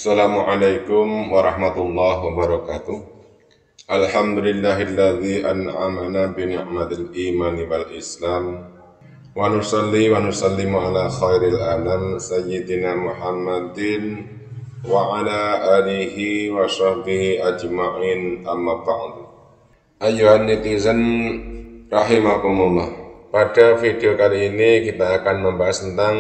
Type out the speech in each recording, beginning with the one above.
Assalamualaikum warahmatullahi wabarakatuh. Alhamdulillahilladzi an'amana bi ni'matil imani wal islam. Wa nusalli wa nusallimu ala khairil anam sayyidina Muhammadin wa ala alihi wa sahbihi ajma'in, amma ba'du. Ayuhan netizen rahimakumullah. Pada video kali ini kita akan membahas tentang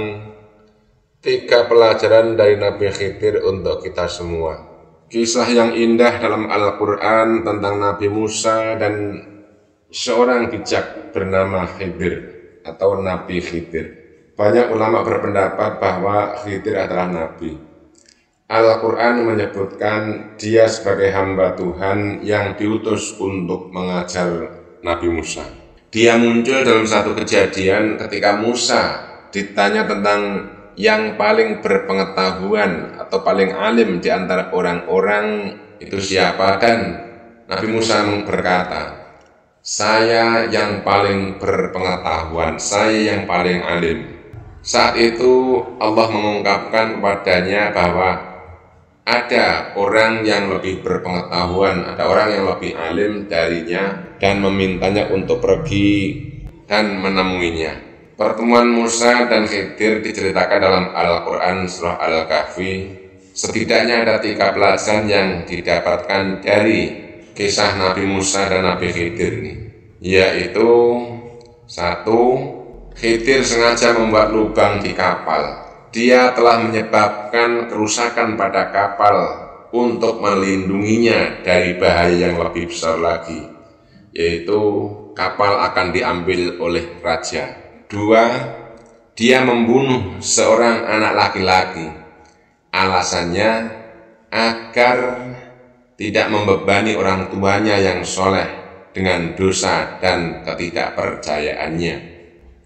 3 pelajaran dari Nabi Khidir untuk kita semua. Kisah yang indah dalam Al-Quran tentang Nabi Musa dan seorang bijak bernama Khidir atau Nabi Khidir. Banyak ulama berpendapat bahwa Khidir adalah Nabi. Al-Quran menyebutkan dia sebagai hamba Tuhan yang diutus untuk mengajar Nabi Musa. Dia muncul dalam satu kejadian ketika Musa ditanya tentang yang paling berpengetahuan atau paling alim di antara orang-orang itu siapa, dan Nabi Musa berkata, saya yang paling berpengetahuan, saya yang paling alim. Saat itu Allah mengungkapkan kepadanya bahwa ada orang yang lebih berpengetahuan, ada orang yang lebih alim darinya, dan memintanya untuk pergi dan menemuinya. Pertemuan Musa dan Khidir diceritakan dalam Al-Quran surah Al-Kahfi. Setidaknya ada 3 pelajaran yang didapatkan dari kisah Nabi Musa dan Nabi Khidir ini, yaitu 1. Khidir sengaja membuat lubang di kapal. Dia telah menyebabkan kerusakan pada kapal untuk melindunginya dari bahaya yang lebih besar lagi, yaitu kapal akan diambil oleh raja. 2. Dia membunuh seorang anak laki-laki. Alasannya agar tidak membebani orang tuanya yang soleh dengan dosa dan ketidakpercayaannya.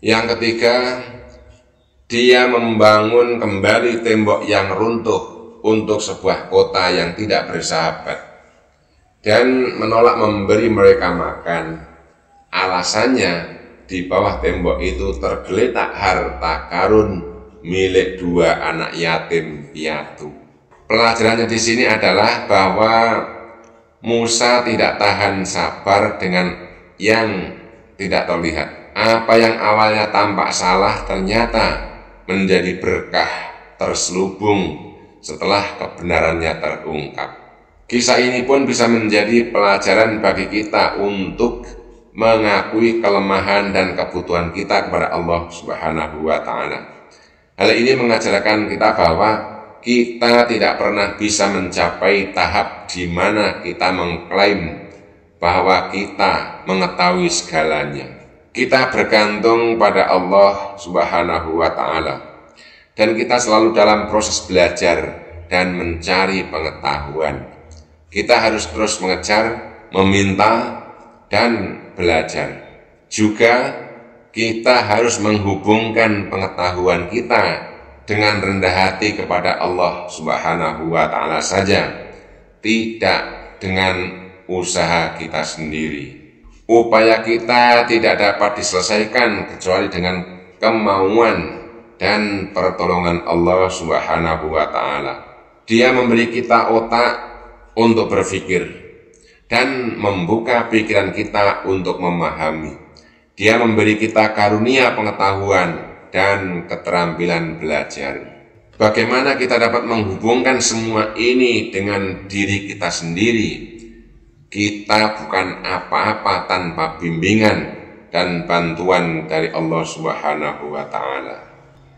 Yang 3. Dia membangun kembali tembok yang runtuh untuk sebuah kota yang tidak bersahabat dan menolak memberi mereka makan. Alasannya, di bawah tembok itu tergeletak harta karun milik 2 anak yatim piatu. Pelajarannya di sini adalah bahwa Musa tidak tahan sabar dengan yang tidak terlihat. Apa yang awalnya tampak salah ternyata menjadi berkah terselubung setelah kebenarannya terungkap. Kisah ini pun bisa menjadi pelajaran bagi kita untuk mengakui kelemahan dan kebutuhan kita kepada Allah Subhanahu wa Ta'ala. Hal ini mengajarkan kita bahwa kita tidak pernah bisa mencapai tahap di mana kita mengklaim bahwa kita mengetahui segalanya. Kita bergantung pada Allah Subhanahu wa Ta'ala, dan kita selalu dalam proses belajar dan mencari pengetahuan. Kita harus terus mengejar, meminta, dan belajar. Juga kita harus menghubungkan pengetahuan kita dengan rendah hati kepada Allah Subhanahu wa Ta'ala saja, tidak dengan usaha kita sendiri. Upaya kita tidak dapat diselesaikan kecuali dengan kemauan dan pertolongan Allah Subhanahu wa Ta'ala. Dia memberi kita otak untuk berpikir dan membuka pikiran kita untuk memahami. Dia memberi kita karunia pengetahuan dan keterampilan belajar. Bagaimana kita dapat menghubungkan semua ini dengan diri kita sendiri? Kita bukan apa-apa tanpa bimbingan dan bantuan dari Allah Subhanahu wa Ta'ala.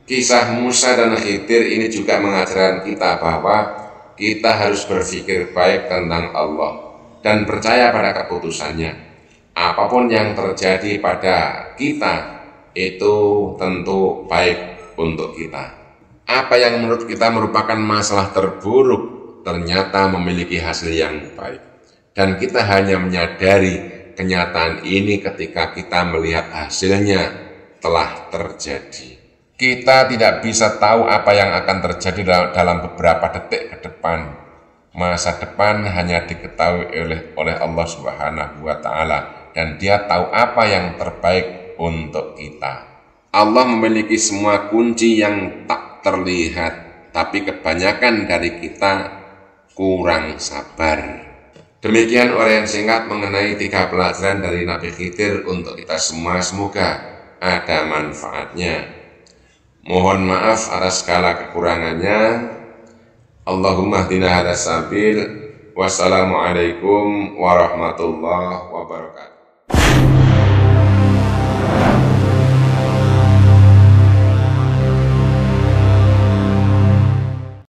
Kisah Musa dan Khidir ini juga mengajarkan kita bahwa kita harus berpikir baik tentang Allah dan percaya pada keputusannya. Apapun yang terjadi pada kita itu tentu baik untuk kita. Apa yang menurut kita merupakan masalah terburuk ternyata memiliki hasil yang baik, dan kita hanya menyadari kenyataan ini ketika kita melihat hasilnya telah terjadi. Kita tidak bisa tahu apa yang akan terjadi dalam beberapa detik ke depan. Masa depan hanya diketahui oleh Allah Subhanahu wa Ta'ala, dan Dia tahu apa yang terbaik untuk kita. Allah memiliki semua kunci yang tak terlihat tapi kebanyakan dari kita kurang sabar. Demikian uraian singkat mengenai 3 pelajaran dari Nabi Khidir untuk kita semua. Semoga ada manfaatnya. Mohon maaf atas segala kekurangannya. Allahumma hdina hadas sabil. Wassalamualaikum warahmatullahi wabarakatuh.